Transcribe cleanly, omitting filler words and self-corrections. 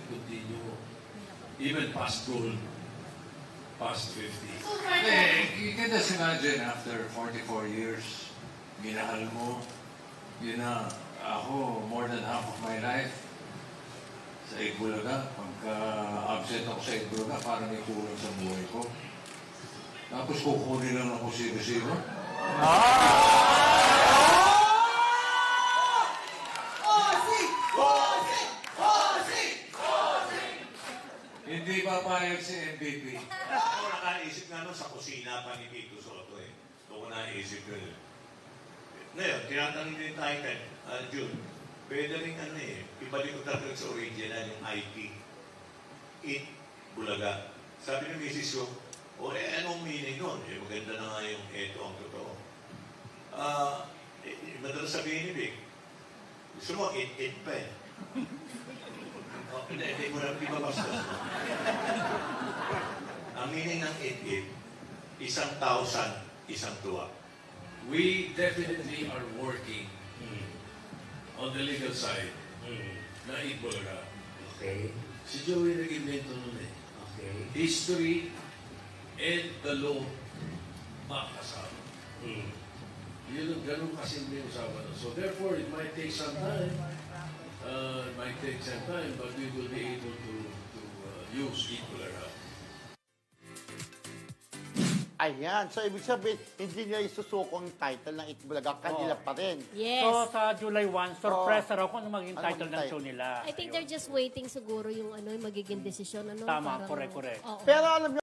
continue even past gold, past 50. Hey, you can just imagine after 44 years, minahal mo, yun na, ako, more than half of my life, sa Itbulaga, pagka-absent ako sa Itbulaga, parang may kulang sa buhay ko. Tapos kukunin lang ako sigo-sigo. Hindi papayag si MVP. Ako nakaisip nga nun sa kusina pa ni Tito Soto eh. Doon ko naisip yun eh. Ngayon, tinatanong din tayo kan, June, pwede rin ano eh, ibalik ko talaga sa original yung IP. It, Bulaga. Sabi ng misis ko, anong meaning nun? Eh, maganda na nga yung eto ang totoo. Madalas sabihin ni Vic, gusto mo, it pa eh. Hindi mo na ibabasa. Ang meaning ng it, 1,000, isang tuwa. We definitely are working on the legal side na Itbulaga. Okay. Si Joey nag-invento nun eh. Okay. History and the law makakasama. Yun ang ganun kasimple yung usapan. So therefore, it might take some time. But we will be able to use Itbulaga. Ayan. So, ibig sabihin, hindi nila isusukong title ng Itbulaga. Kanila pa rin. Yes. So, sa July 1, surprise raw kung ano magiging Ano title ng magiging show nila. I think they're just waiting siguro yung ano yung magiging desisyon. Ano, Tama, parang- correct. Oo. Pero alam niyo,